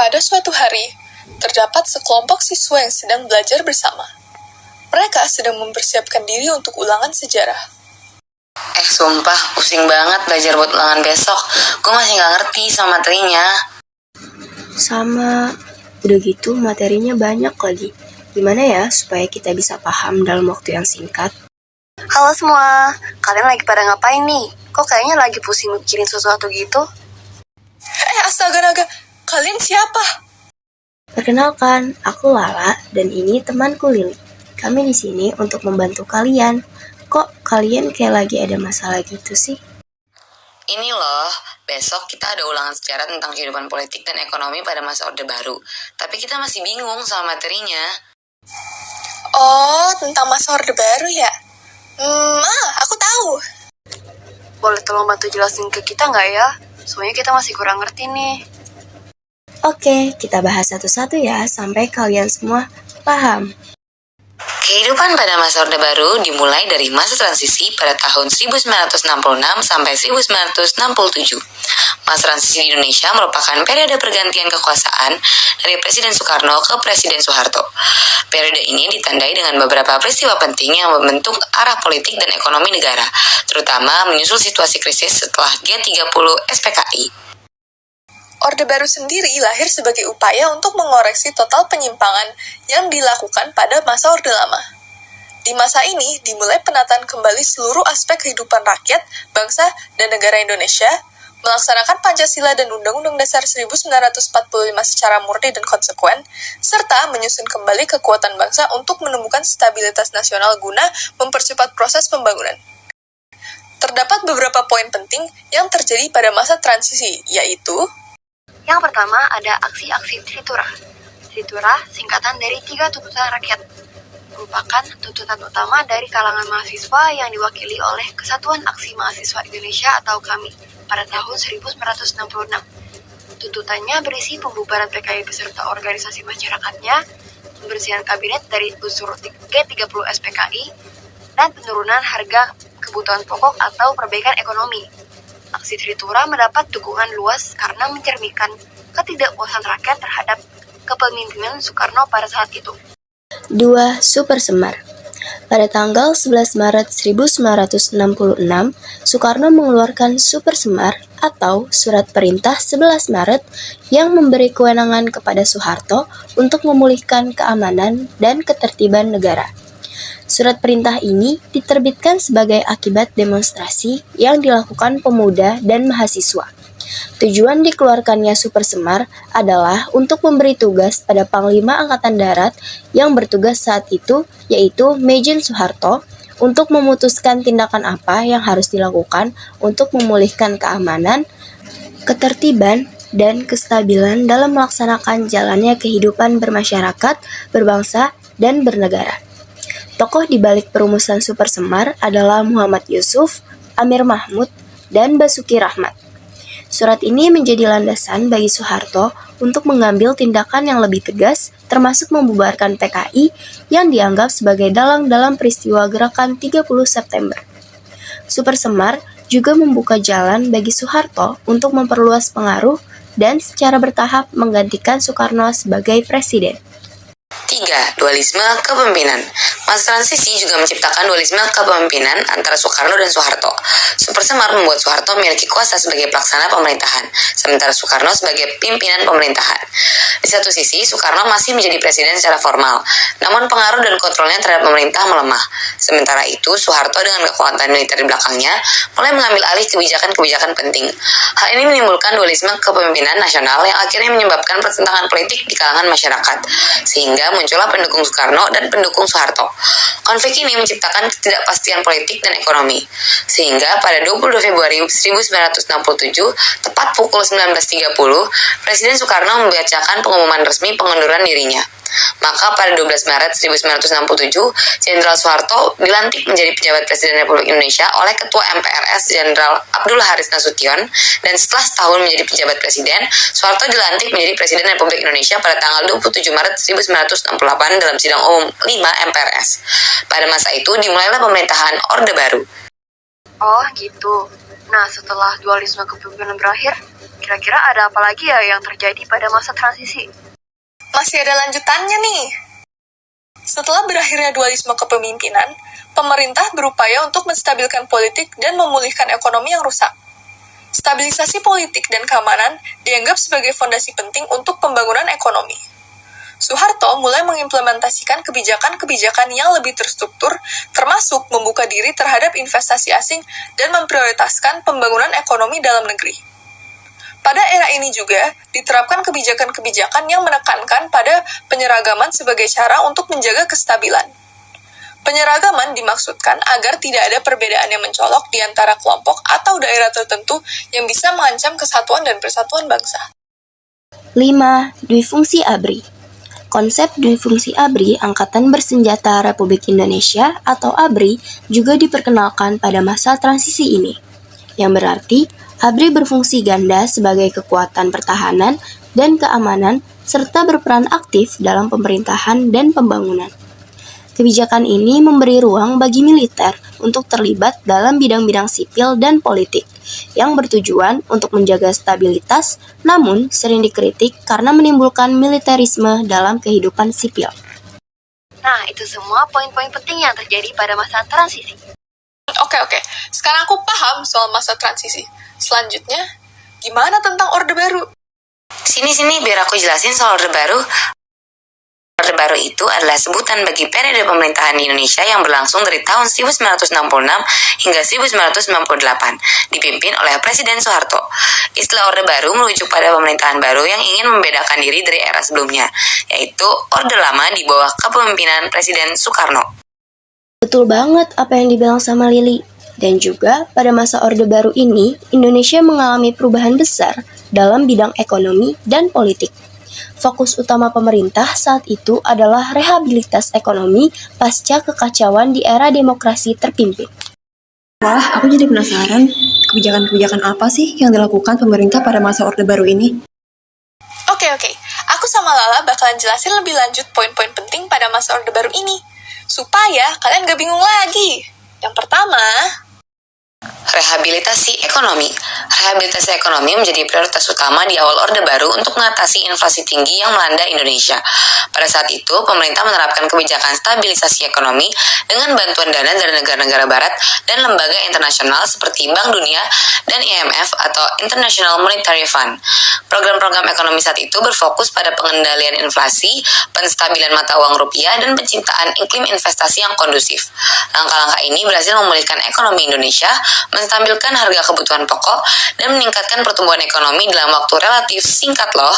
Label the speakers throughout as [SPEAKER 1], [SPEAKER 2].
[SPEAKER 1] Pada suatu hari, terdapat sekelompok siswa yang sedang belajar bersama. Mereka sedang mempersiapkan diri untuk ulangan sejarah.
[SPEAKER 2] Sumpah, pusing banget belajar buat ulangan besok. Gue masih gak ngerti sama materinya.
[SPEAKER 3] Sama, udah gitu materinya banyak lagi. Gimana ya supaya kita bisa paham dalam waktu yang singkat?
[SPEAKER 4] Halo semua, kalian lagi pada ngapain nih? Kok kayaknya lagi pusing mikirin sesuatu gitu?
[SPEAKER 1] Astaga naga, kalian siapa?
[SPEAKER 3] Perkenalkan, aku Lala dan ini temanku Lili. Kami di sini untuk membantu kalian. Kok kalian kayak lagi ada masalah gitu sih?
[SPEAKER 2] Ini loh, besok kita ada ulangan sejarah tentang kehidupan politik dan ekonomi pada masa Orde Baru. Tapi kita masih bingung sama materinya.
[SPEAKER 1] Oh, tentang masa Orde Baru ya? Aku tahu.
[SPEAKER 4] Boleh tolong bantu jelasin ke kita nggak ya? Soalnya kita masih kurang ngerti nih.
[SPEAKER 3] Oke, kita bahas satu-satu ya sampai kalian semua paham.
[SPEAKER 2] Kehidupan pada masa Orde Baru dimulai dari masa transisi pada tahun 1966 sampai 1967. Masa transisi di Indonesia merupakan periode pergantian kekuasaan dari Presiden Soekarno ke Presiden Soeharto. Periode ini ditandai dengan beberapa peristiwa penting yang membentuk arah politik dan ekonomi negara, terutama menyusul situasi krisis setelah G30 SPKI.
[SPEAKER 1] Orde Baru sendiri lahir sebagai upaya untuk mengoreksi total penyimpangan yang dilakukan pada masa Orde Lama. Di masa ini dimulai penataan kembali seluruh aspek kehidupan rakyat, bangsa, dan negara Indonesia, melaksanakan Pancasila dan Undang-Undang Dasar 1945 secara murni dan konsekuen, serta menyusun kembali kekuatan bangsa untuk menemukan stabilitas nasional guna mempercepat proses pembangunan. Terdapat beberapa poin penting yang terjadi pada masa transisi, yaitu
[SPEAKER 4] Yang pertama ada aksi-aksi Tritura. Tritura singkatan dari 3 tuntutan rakyat. Merupakan tuntutan utama dari kalangan mahasiswa yang diwakili oleh Kesatuan Aksi Mahasiswa Indonesia atau KAMI pada tahun 1966. Tuntutannya berisi pembubaran PKI beserta organisasi masyarakatnya, pembersihan kabinet dari unsur G30 SPKI, dan penurunan harga kebutuhan pokok atau perbaikan ekonomi. Aksi Tritura mendapat dukungan luas karena mencerminkan ketidakpuasan rakyat terhadap kepemimpinan Soekarno pada saat itu.
[SPEAKER 3] 2. Super Semar. Pada tanggal 11 Maret 1966, Soekarno mengeluarkan Super Semar atau Surat Perintah 11 Maret yang memberi kewenangan kepada Soeharto untuk memulihkan keamanan dan ketertiban negara. Surat perintah ini diterbitkan sebagai akibat demonstrasi yang dilakukan pemuda dan mahasiswa. Tujuan dikeluarkannya Super Semar adalah untuk memberi tugas pada Panglima Angkatan Darat yang bertugas saat itu, yaitu Mejen Soeharto, untuk memutuskan tindakan apa yang harus dilakukan untuk memulihkan keamanan, ketertiban, dan kestabilan dalam melaksanakan jalannya kehidupan bermasyarakat, berbangsa, dan bernegara. Tokoh di balik perumusan Super Semar adalah Muhammad Yusuf, Amir Mahmud, dan Basuki Rahmat. Surat ini menjadi landasan bagi Soeharto untuk mengambil tindakan yang lebih tegas, termasuk membubarkan PKI yang dianggap sebagai dalang dalam peristiwa gerakan 30 September. Super Semar juga membuka jalan bagi Soeharto untuk memperluas pengaruh dan secara bertahap menggantikan Soekarno sebagai presiden.
[SPEAKER 2] 3. Dualisme kepemimpinan. Masa transisi juga menciptakan dualisme kepemimpinan antara Soekarno dan Soeharto. Super Semar membuat Soeharto memiliki kuasa sebagai pelaksana pemerintahan, sementara Soekarno sebagai pimpinan pemerintahan. Di satu sisi, Soekarno masih menjadi presiden secara formal, namun pengaruh dan kontrolnya terhadap pemerintah melemah. Sementara itu, Soeharto dengan kekuatan militer di belakangnya mulai mengambil alih kebijakan-kebijakan penting. Hal ini menimbulkan dualisme kepemimpinan nasional yang akhirnya menyebabkan pertentangan politik di kalangan masyarakat, sehingga muncullah pendukung Soekarno dan pendukung Soeharto. Konflik ini menciptakan ketidakpastian politik dan ekonomi, sehingga pada 22 Februari 1967, tepat pukul 19.30, Presiden Soekarno membacakan pengumuman resmi pengunduran dirinya. Maka pada 12 Maret 1967, Jenderal Soeharto dilantik menjadi pejabat Presiden Republik Indonesia oleh Ketua MPRS Jenderal Abdul Haris Nasution, dan setelah setahun menjadi pejabat Presiden, Soeharto dilantik menjadi Presiden Republik Indonesia pada tanggal 27 Maret 1968 dalam sidang umum 5 MPRS. Pada masa itu dimulailah pemerintahan Orde Baru.
[SPEAKER 4] Oh gitu. Nah, setelah dualisme kepemimpinan berakhir, kira-kira ada apa lagi ya yang terjadi pada masa transisi?
[SPEAKER 1] Masih ada lanjutannya nih. Setelah berakhirnya dualisme kepemimpinan, pemerintah berupaya untuk menstabilkan politik dan memulihkan ekonomi yang rusak. Stabilisasi politik dan keamanan dianggap sebagai fondasi penting untuk pembangunan ekonomi. Soeharto mulai mengimplementasikan kebijakan-kebijakan yang lebih terstruktur, termasuk membuka diri terhadap investasi asing dan memprioritaskan pembangunan ekonomi dalam negeri. Pada era ini juga diterapkan kebijakan-kebijakan yang menekankan pada penyeragaman sebagai cara untuk menjaga kestabilan. Penyeragaman dimaksudkan agar tidak ada perbedaan yang mencolok di antara kelompok atau daerah tertentu yang bisa mengancam kesatuan dan persatuan bangsa.
[SPEAKER 3] 5. Duifungsi ABRI. Konsep Duifungsi ABRI Angkatan Bersenjata Republik Indonesia atau ABRI juga diperkenalkan pada masa transisi ini, yang berarti ABRI berfungsi ganda sebagai kekuatan pertahanan dan keamanan serta berperan aktif dalam pemerintahan dan pembangunan. Kebijakan ini memberi ruang bagi militer untuk terlibat dalam bidang-bidang sipil dan politik yang bertujuan untuk menjaga stabilitas, namun sering dikritik karena menimbulkan militerisme dalam kehidupan sipil.
[SPEAKER 4] Nah, itu semua poin-poin penting yang terjadi pada masa transisi.
[SPEAKER 1] Oke. Sekarang aku paham soal masa transisi. Selanjutnya, gimana tentang Orde Baru?
[SPEAKER 2] Sini biar aku jelasin soal Orde Baru. Orde Baru itu adalah sebutan bagi periode pemerintahan di Indonesia yang berlangsung dari tahun 1966 hingga 1998, dipimpin oleh Presiden Soeharto. Istilah Orde Baru merujuk pada pemerintahan baru yang ingin membedakan diri dari era sebelumnya, yaitu Orde Lama di bawah kepemimpinan Presiden Soekarno.
[SPEAKER 3] Betul banget apa yang dibilang sama Lili. Dan juga pada masa Orde Baru ini, Indonesia mengalami perubahan besar dalam bidang ekonomi dan politik. Fokus utama pemerintah saat itu adalah rehabilitas ekonomi pasca kekacauan di era demokrasi terpimpin.
[SPEAKER 5] Wah, aku jadi penasaran, kebijakan-kebijakan apa sih yang dilakukan pemerintah pada masa Orde Baru ini?
[SPEAKER 1] Oke. Aku sama Lala bakalan jelasin lebih lanjut poin-poin penting pada masa Orde Baru ini, supaya kalian gak bingung lagi. Yang pertama,
[SPEAKER 2] Rehabilitasi ekonomi. Rehabilitasi ekonomi menjadi prioritas utama di awal Orde Baru untuk mengatasi inflasi tinggi yang melanda Indonesia. Pada saat itu, pemerintah menerapkan kebijakan stabilisasi ekonomi dengan bantuan dana dari negara-negara barat dan lembaga internasional seperti Bank Dunia dan IMF atau International Monetary Fund. Program-program ekonomi saat itu berfokus pada pengendalian inflasi, penstabilan mata uang rupiah, dan penciptaan iklim investasi yang kondusif. Langkah-langkah ini berhasil memulihkan ekonomi Indonesia, menstabilkan harga kebutuhan pokok, dan meningkatkan pertumbuhan ekonomi dalam waktu relatif singkat loh.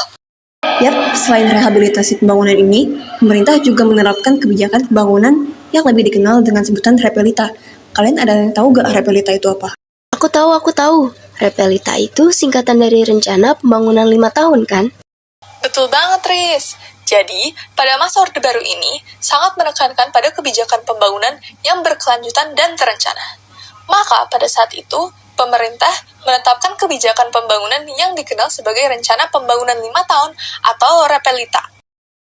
[SPEAKER 5] Yap, selain rehabilitasi pembangunan ini, pemerintah juga menerapkan kebijakan pembangunan yang lebih dikenal dengan sebutan Repelita. Kalian ada yang tahu gak Repelita itu apa?
[SPEAKER 3] Aku tahu. Repelita itu singkatan dari Rencana Pembangunan 5 tahun kan?
[SPEAKER 1] betul banget, Riz. Jadi, pada masa Orde Baru ini, sangat menekankan pada kebijakan pembangunan yang berkelanjutan dan terencana. Maka, pada saat itu, pemerintah menetapkan kebijakan pembangunan yang dikenal sebagai Rencana Pembangunan 5 tahun atau Repelita.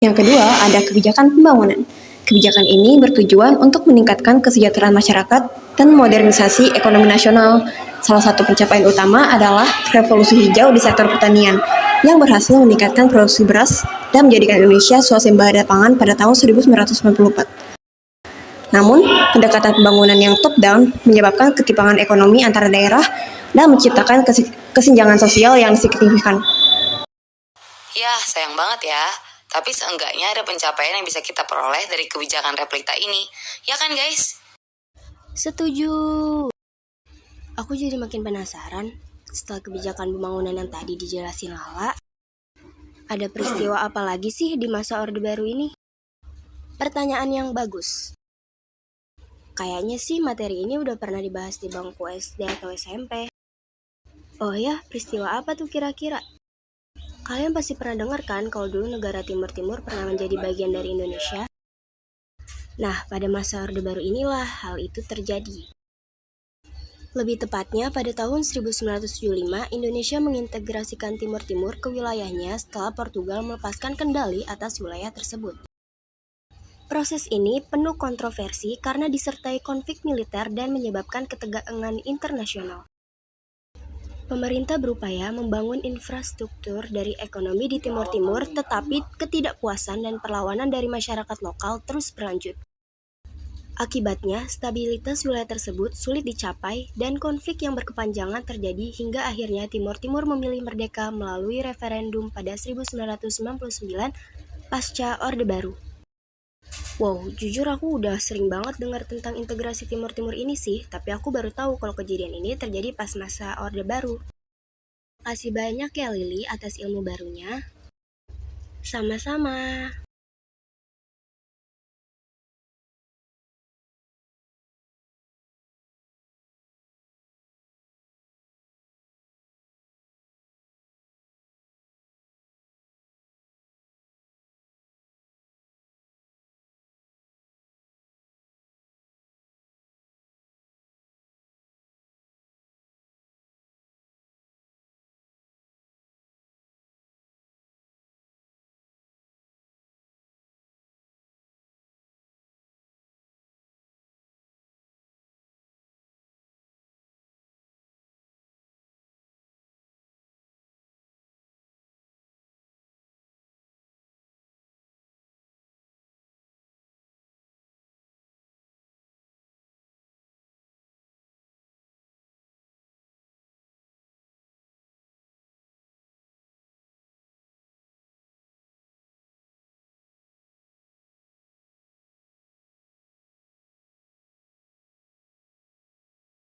[SPEAKER 5] Yang kedua, ada kebijakan pembangunan. Kebijakan ini bertujuan untuk meningkatkan kesejahteraan masyarakat dan modernisasi ekonomi nasional. Salah satu pencapaian utama adalah revolusi hijau di sektor pertanian yang berhasil meningkatkan produksi beras dan menjadikan Indonesia swasembada pangan pada tahun 1994. Namun, pendekatan pembangunan yang top-down menyebabkan ketimpangan ekonomi antara daerah dan menciptakan kesenjangan sosial yang signifikan.
[SPEAKER 2] Ya, sayang banget ya. Tapi seenggaknya ada pencapaian yang bisa kita peroleh dari kebijakan Repelita ini. Ya kan guys?
[SPEAKER 3] Setuju. Aku jadi makin penasaran setelah kebijakan pembangunan yang tadi dijelasin Lala. Ada peristiwa apa lagi sih di masa Orde Baru ini? Pertanyaan yang bagus. Kayaknya sih materi ini udah pernah dibahas di bangku SD atau SMP. Oh ya, peristiwa apa tuh kira-kira? Kalian pasti pernah dengar kan kalau dulu negara Timur-Timur pernah menjadi bagian dari Indonesia? Nah, pada masa Orde Baru inilah hal itu terjadi. Lebih tepatnya pada tahun 1975, Indonesia mengintegrasikan Timur-Timur ke wilayahnya setelah Portugal melepaskan kendali atas wilayah tersebut. Proses ini penuh kontroversi karena disertai konflik militer dan menyebabkan ketegangan internasional. Pemerintah berupaya membangun infrastruktur dari ekonomi di Timur Timur, tetapi ketidakpuasan dan perlawanan dari masyarakat lokal terus berlanjut. Akibatnya, stabilitas wilayah tersebut sulit dicapai dan konflik yang berkepanjangan terjadi hingga akhirnya Timur Timur memilih merdeka melalui referendum pada 1999 pasca Orde Baru. Wow, jujur aku udah sering banget dengar tentang integrasi Timur Timur ini sih, tapi aku baru tahu kalau kejadian ini terjadi pas masa Orde Baru. Makasih banyak ya Lili atas ilmu barunya. Sama-sama.